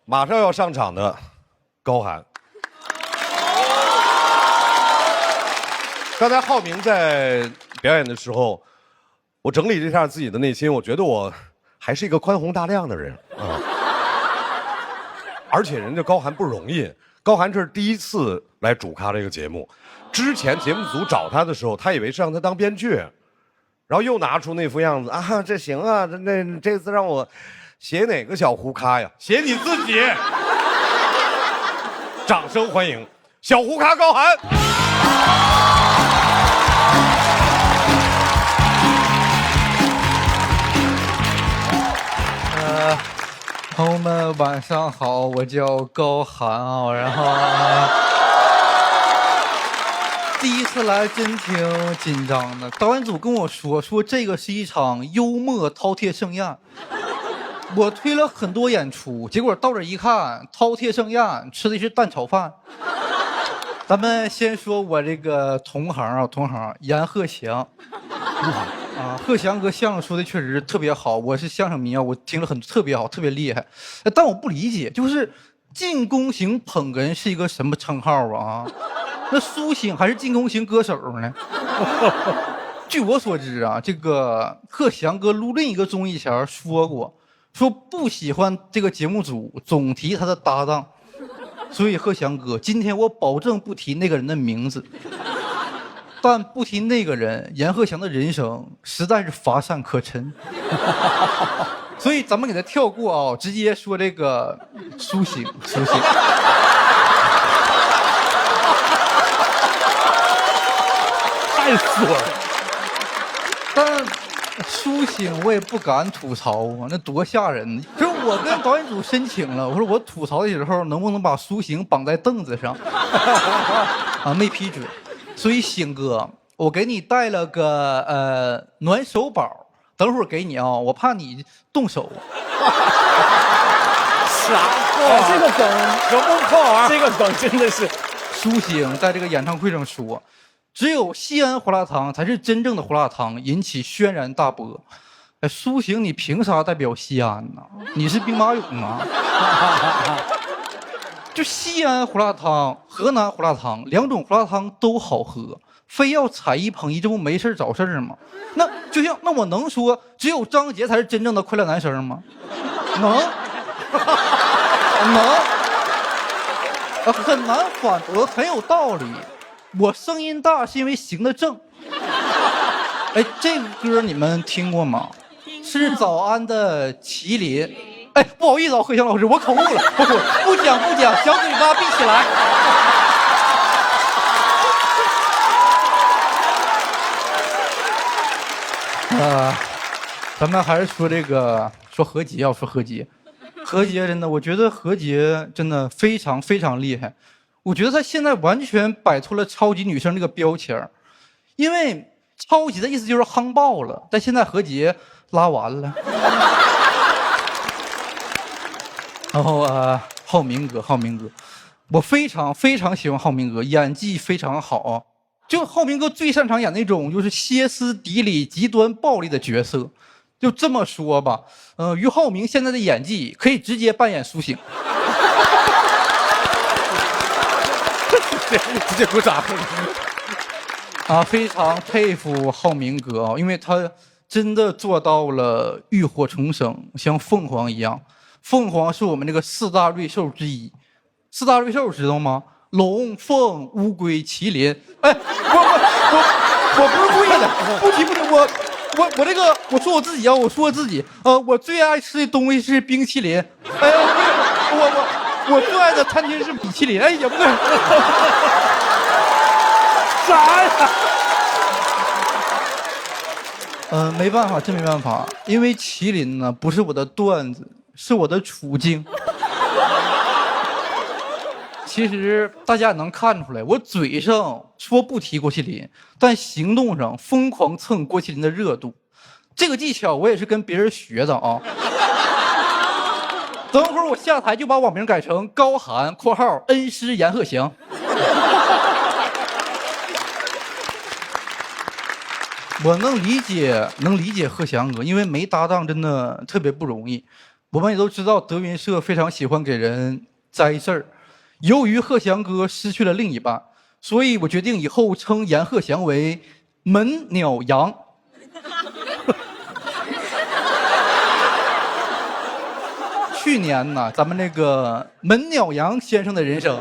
马上要上场的高寒。刚才浩明在表演的时候，我整理了一下自己的内心，我觉得我还是一个宽宏大量的人啊。而且人家高寒不容易，高寒这是第一次来主咖这个节目，之前节目组找他的时候，他以为是让他当编剧，然后又拿出那副样子啊，这行啊，这次让我写哪个小胡咖呀？写你自己。掌声欢迎小胡咖高寒。朋友们晚上好，我叫高寒啊，然后第一次来真挺紧张的。导演组跟我说这个是一场幽默饕餮盛宴，我推了很多演出，结果到这一看，饕餮盛宴吃的是蛋炒饭。咱们先说我这个同行阎鹤祥。啊，鹤翔哥相声说的确实特别好，我是相声迷啊，我听了特别好，特别厉害。但我不理解，就是进攻型捧哏是一个什么称号啊？那苏醒还是进攻型歌手呢？据我所知啊，这个鹤翔哥录另一个综艺前说过，说不喜欢这个节目组总提他的搭档，所以鹤翔哥，今天我保证不提那个人的名字。但不提那个人，阎鹤祥的人生实在是乏善可陈，所以咱们给他跳过啊，直接说这个苏醒。太损了。但苏醒我也不敢吐槽啊，那多吓人！就是我跟导演组申请了，我说我吐槽的时候能不能把苏醒绑在凳子上啊，没批准。所以醒哥，我给你带了个暖手宝，等会儿给你啊，我怕你动手。啥？这个梗有梦扣啊！这个梗真的是。苏醒在这个演唱会上说，只有西安胡辣汤才是真正的胡辣汤，引起轩然大波。苏醒，你凭啥代表西安呢？你是兵马俑啊？就西安胡辣汤、河南胡辣汤两种胡辣汤都好喝，非要踩一捧一，这不没事找事吗？那就像那我能说只有张杰才是真正的快乐男生吗？能，很难反驳，很有道理。我声音大是因为行得正。哎，这个歌你们听过吗？是早安的麒麟。哎，不好意思啊，鹤翔老师，我口误了，不讲，小嘴巴闭起来。咱们还是说这个，说何洁，何洁真的，我觉得何洁真的非常非常厉害，我觉得她现在完全摆脱了超级女生这个标签，因为超级的意思就是夯爆了，但现在何洁拉完了。然后浩明哥，我非常非常喜欢浩明哥，演技非常好。就浩明哥最擅长演那种就是歇斯底里、极端暴力的角色。就这么说吧，于浩明现在的演技可以直接扮演苏醒。直接鼓掌。啊，非常佩服浩明哥啊，因为他真的做到了浴火重生，像凤凰一样。凤凰是我们这个四大瑞兽之一，四大瑞兽知道吗？龙、凤、乌龟、麒麟。哎，我不是故意的，不提，我这个我说我自己啊，我最爱吃的东西是冰淇淋。哎呀，我最爱的餐厅是米其林。哎呀，不对，啥呀？没办法，真没办法，因为麒麟呢不是我的段子。是我的处境。其实大家也能看出来，我嘴上说不提郭麒麟，但行动上疯狂蹭郭麒麟的热度。这个技巧我也是跟别人学的啊。等会儿我下台就把网名改成高寒（括号恩师阎鹤祥）。我能理解鹤翔哥，因为没搭档真的特别不容易。我们也都知道德云社非常喜欢给人栽事儿，由于贺祥哥失去了另一半，所以我决定以后称阎鹤祥为门鸟羊。去年呢，咱们这个门鸟羊先生的人生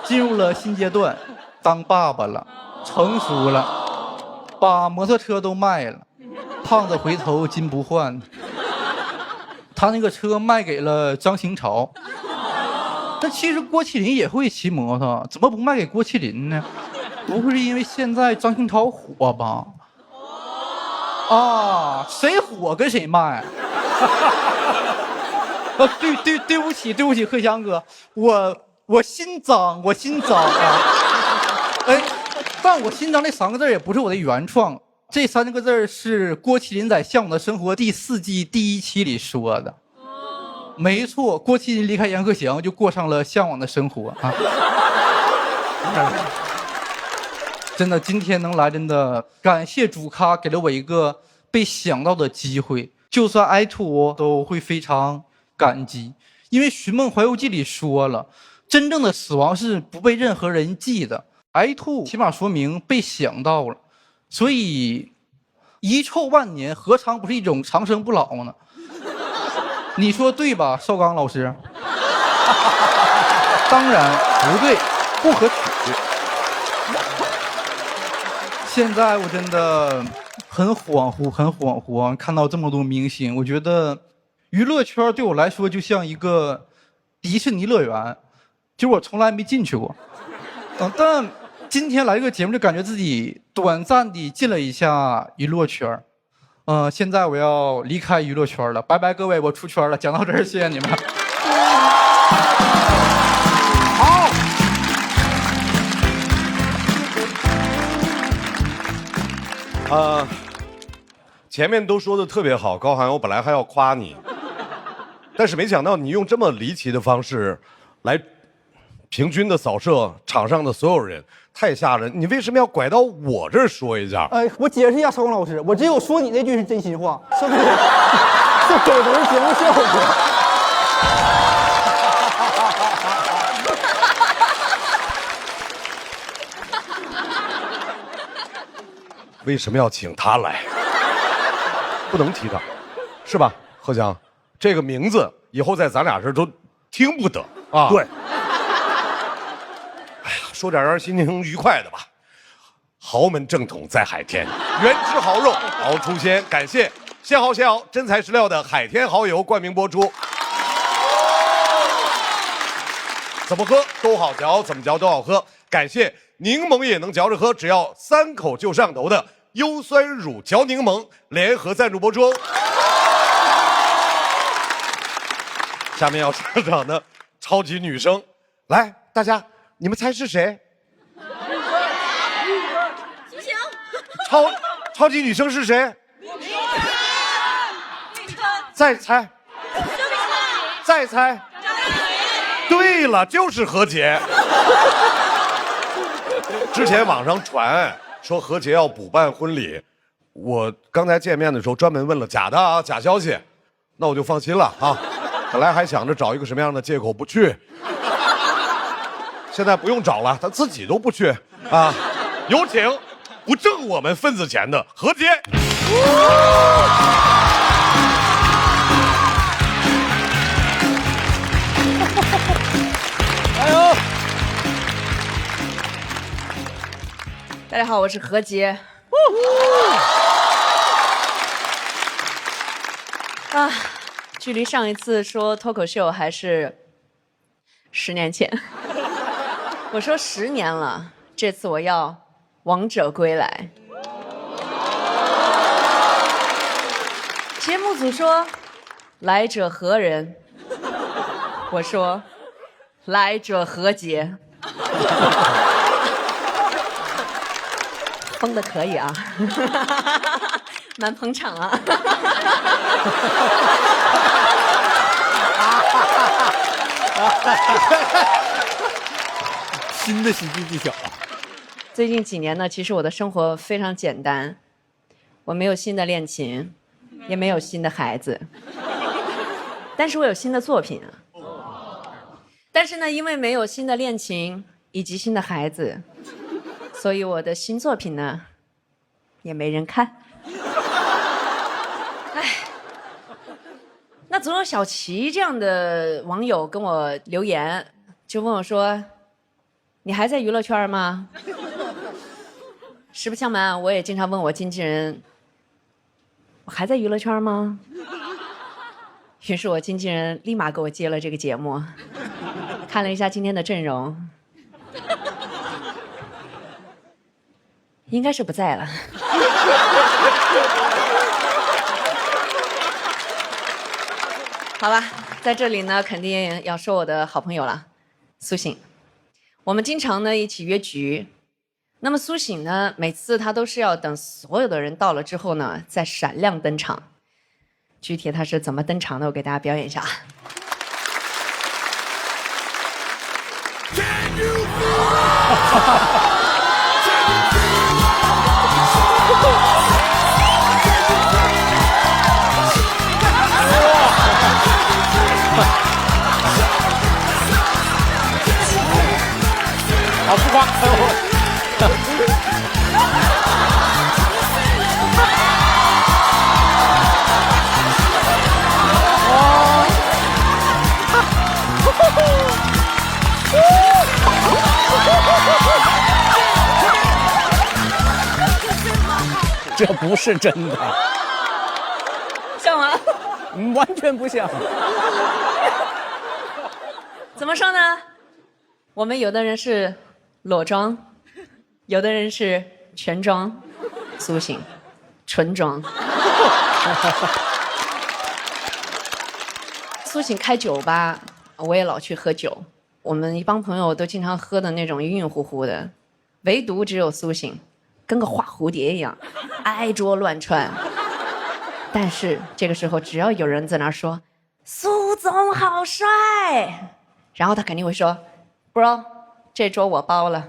进入了新阶段，当爸爸了，成熟了，把摩托车都卖了，胖子回头金不换。他那个车卖给了张新潮，但其实郭麒麟也会骑摩托，怎么不卖给郭麒麟呢？不会是因为现在张新潮火吧？啊，谁火跟谁卖。对不起，贺祥哥，我心脏啊！哎，但我心脏这3个字也不是我的原创，这3个字是郭麒麟在《向往的生活》第4季第1期里说的。没错，郭麒麟离开阎鹤祥就过上了向往的生活啊！真的，今天能来，真的感谢主咖给了我一个被想到的机会，就算挨吐都会非常感激，因为《寻梦环游记》里说了，真正的死亡是不被任何人记的，挨吐起码说明被想到了，所以遗臭万年何尝不是一种长生不老呢？你说对吧，邵刚老师？当然不对，不可取。现在我真的很恍惚，看到这么多明星，我觉得娱乐圈对我来说就像一个迪士尼乐园，就是我从来没进去过。但今天来这个节目，就感觉自己短暂地进了一下娱乐圈。现在我要离开娱乐圈了，拜拜各位，我出圈了。讲到这儿，谢谢你们。好。前面都说的特别好，高寒，我本来还要夸你，但是没想到你用这么离奇的方式来平均的扫射场上的所有人，太吓人！你为什么要拐到我这儿说一下？我解释一下，邵光老师，我只有说你那句是真心话，是不是？是给的是节目效果。为什么要请他来？不能提他，是吧，贺翔？这个名字以后在咱俩这儿都听不得啊。对。哎呀，说点让人心情愉快的吧。豪门正统在海天，原汁豪肉，熬出鲜。感谢鲜蚝真材实料的海天蚝油冠名播出。怎么喝都好嚼，怎么嚼都好喝。感谢柠檬也能嚼着喝，只要3口就上头的优酸乳嚼柠檬联合赞助播出。下面要上场的超级女生，来，大家你们猜是谁？超级女生是谁？再猜，再猜。对了，就是何洁。之前网上传说何洁要补办婚礼，我刚才见面的时候专门问了，假的啊，假消息，那我就放心了啊。本来还想着找一个什么样的借口不去，现在不用找了，他自己都不去啊。有请不挣我们份子钱的何洁。加油！大家好，我是何洁。啊，距离上一次说脱口秀还是10年前。我说10年了，这次我要王者归来。节目组说来者何人？我说来者何洁。封的可以啊，蛮捧场啊。新的喜剧技巧啊！最近几年呢，其实我的生活非常简单，我没有新的恋情，也没有新的孩子，但是我有新的作品啊。但是呢，因为没有新的恋情以及新的孩子，所以我的新作品呢，也没人看。哎，那总有小齐这样的网友跟我留言，就问我说：“你还在娱乐圈吗？”实不相瞒，我也经常问我经纪人：“我还在娱乐圈吗？”于是我经纪人立马给我接了这个节目。看了一下今天的阵容，应该是不在了。好吧，在这里呢，肯定要说我的好朋友了，苏醒。我们经常呢一起约局，那么苏醒呢，每次他都是要等所有的人到了之后呢，再闪亮登场。具体他是怎么登场的，我给大家表演一下。好不夸这不是真的，像吗？完全不像。怎么说呢？我们有的人是裸妆，有的人是全妆，苏醒，纯妆。苏醒开酒吧，我也老去喝酒。我们一帮朋友都经常喝的那种晕晕乎乎的，唯独只有苏醒，跟个花蝴蝶一样，挨桌乱窜。但是这个时候，只要有人在那儿说“苏总好帅”，然后他肯定会说 ：“Bro， 这桌我包了。”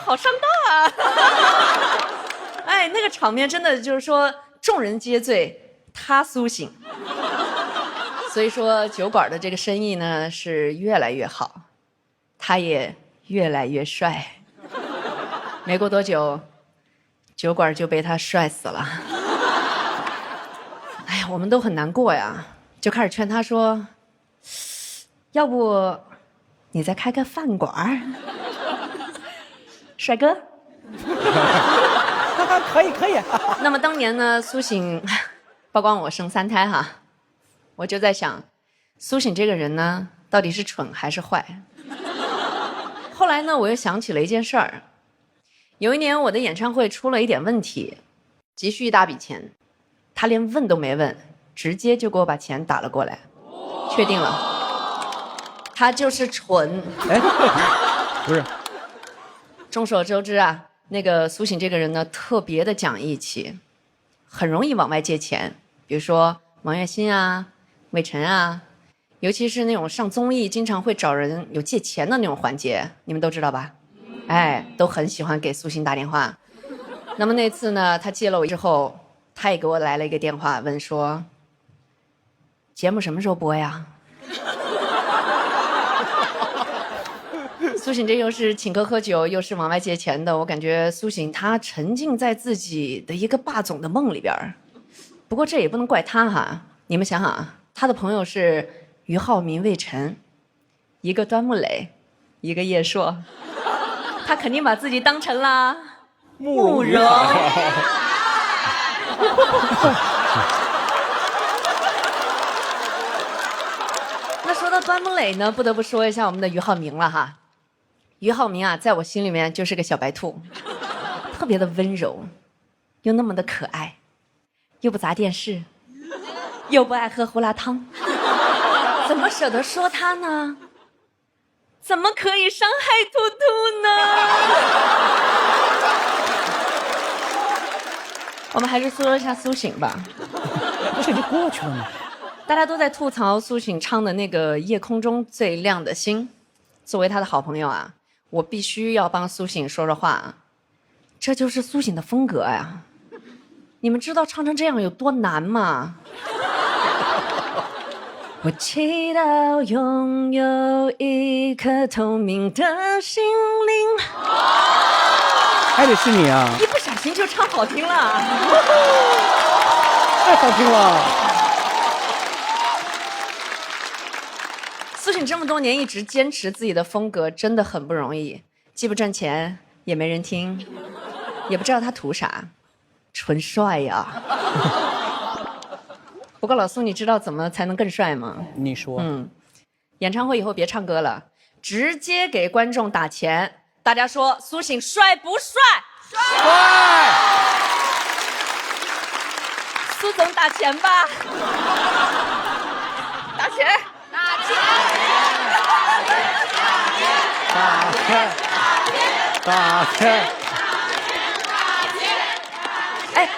好上道啊！哎，那个场面真的就是说，众人皆醉，他苏醒。所以说，酒馆的这个生意呢是越来越好，他也越来越帅。没过多久，酒馆就被他帅死了。哎呀，我们都很难过呀，就开始劝他说：“要不你再开个饭馆？”帅哥，可以。那么当年呢，苏醒曝光我生3胎哈，我就在想，苏醒这个人呢，到底是蠢还是坏？后来呢，我又想起了一件事儿，有一年我的演唱会出了一点问题，急需一大笔钱，他连问都没问，直接就给我把钱打了过来，确定了，他就是蠢。哎，不是。众所周知啊，那个苏醒这个人呢，特别的讲义气，很容易往外借钱，比如说王栎鑫啊、魏晨啊，尤其是那种上综艺经常会找人有借钱的那种环节，你们都知道吧？哎，都很喜欢给苏醒打电话。那么那次呢，他接了我之后，他也给我来了一个电话，问说：“节目什么时候播呀？”苏醒这又是请客喝酒，又是往外借钱的，我感觉苏醒他沉浸在自己的一个霸总的梦里边。不过这也不能怪他哈，你们想想啊，他的朋友是俞灏明、魏晨，一个端木磊，一个叶烁，他肯定把自己当成了慕容。那说到端木磊呢，不得不说一下我们的俞灏明了哈。俞灏明啊，在我心里面就是个小白兔，特别的温柔，又那么的可爱，又不砸电视，又不爱喝胡辣汤，怎么舍得说他呢？怎么可以伤害兔兔呢？我们还是说一下苏醒吧。不是已经过去了吗？大家都在吐槽苏醒唱的那个《夜空中最亮的星》，作为他的好朋友啊，我必须要帮苏醒说说话啊，这就是苏醒的风格呀。你们知道唱成这样有多难吗？我祈祷拥有一颗透明的心灵。还得是你啊！一不小心就唱好听了，太好听了。苏醒这么多年一直坚持自己的风格，真的很不容易，既不赚钱，也没人听，也不知道他图啥，纯帅呀。不过老苏，你知道怎么才能更帅吗？你说，演唱会以后别唱歌了，直接给观众打钱。大家说苏醒帅不帅？帅！苏总打钱吧，打钱！打钱！打钱！哎，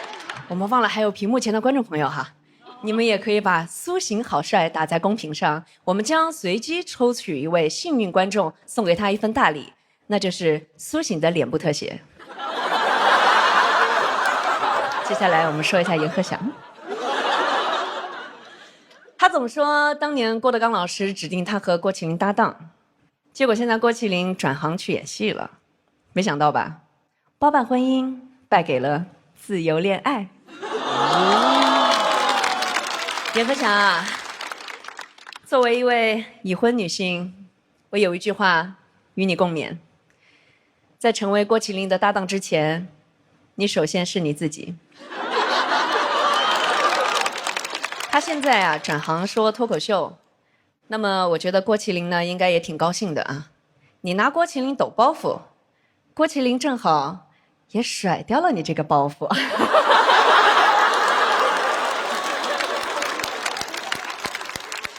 我们忘了还有屏幕前的观众朋友哈，你们也可以把苏醒好帅打在公屏上，我们将随机抽取一位幸运观众，送给他一份大礼，那就是苏醒的脸部特写。接下来我们说一下阎鹤祥，他总说当年郭德纲老师指定他和郭麒麟搭档，结果现在郭麒麟转行去演戏了，没想到吧？包办婚姻败给了自由恋爱。阎鹤祥啊，作为一位已婚女性，我有一句话与你共勉：在成为郭麒麟的搭档之前，你首先是你自己。他现在啊转行说脱口秀，那么我觉得郭麒麟呢应该也挺高兴的啊。你拿郭麒麟抖包袱，郭麒麟正好也甩掉了你这个包袱。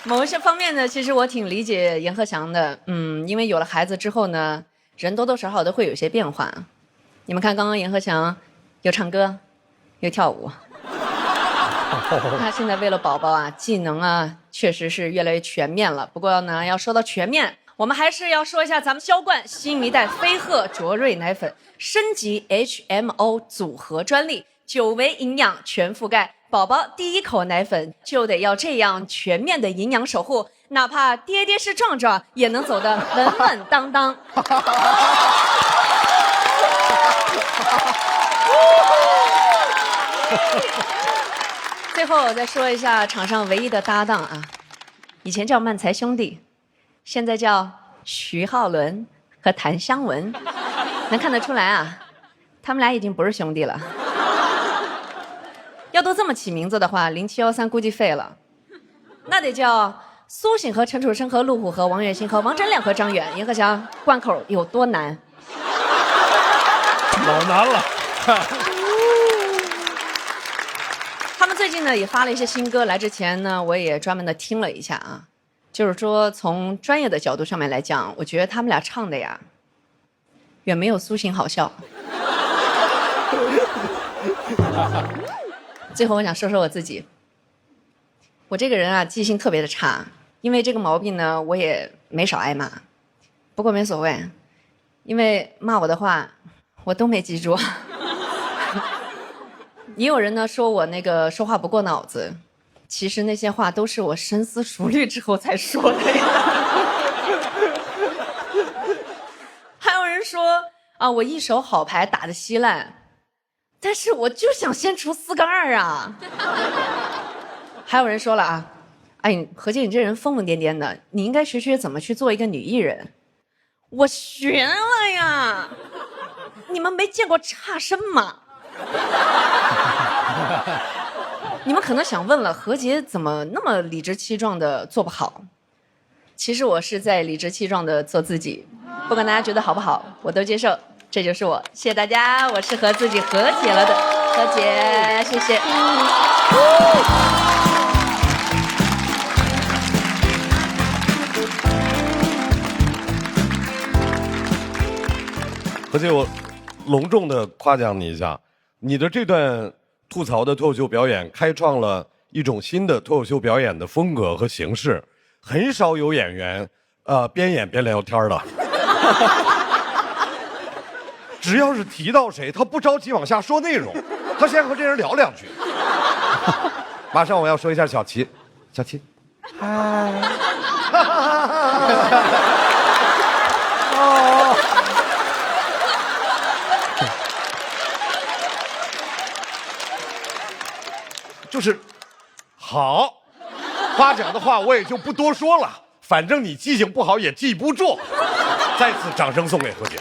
某一些方面呢，其实我挺理解阎鹤祥的，因为有了孩子之后呢，人多多少少都会有些变化。你们看，刚刚阎鹤祥又唱歌，又跳舞，他现在为了宝宝啊，技能啊，确实是越来越全面了。不过呢，要说到全面，我们还是要说一下咱们销冠新一代飞鹤卓瑞奶粉升级 HMO 组合专利，9维营养全覆盖。宝宝第一口奶粉就得要这样全面的营养守护，哪怕跌跌是撞撞，也能走得稳稳当当。最后我再说一下场上唯一的搭档啊，以前叫漫才兄弟，现在叫徐浩伦和谭湘文，能看得出来啊，他们俩已经不是兄弟了。要都这么起名字的话，0713估计废了，那得叫苏醒和陈楚生和陆虎和王栎鑫和王铮亮和张远。阎鹤祥贯口有多难？老难了。他们最近呢也发了一些新歌，来之前呢我也专门的听了一下啊，就是说从专业的角度上面来讲，我觉得他们俩唱的呀，远没有苏醒好笑。最后我想说说我自己，我这个人啊记性特别的差，因为这个毛病呢我也没少挨骂，不过没所谓，因为骂我的话我都没记住。也有人呢说我那个说话不过脑子，其实那些话都是我深思熟虑之后才说的呀。还有人说啊，我一手好牌打得稀烂，但是我就想先出4个2啊。还有人说了啊，哎，何洁你这人疯疯癫癫的，你应该学学怎么去做一个女艺人。我学了呀，你们没见过差生吗？你们可能想问了，何洁怎么那么理直气壮的做不好？其实我是在理直气壮的做自己，不管大家觉得好不好，我都接受，这就是我。谢谢大家，我是和自己和解了的何洁，谢谢。何洁，我隆重的夸奖你一下，你的这段吐槽的脱口秀表演开创了一种新的脱口秀表演的风格和形式，很少有演员边演边聊天的。只要是提到谁，他不着急往下说内容，他先和这人聊2句。马上我要说一下小齐，小齐，嗨，哦，就是好，夸奖的话我也就不多说了，反正你记性不好也记不住。再次掌声送给何洁。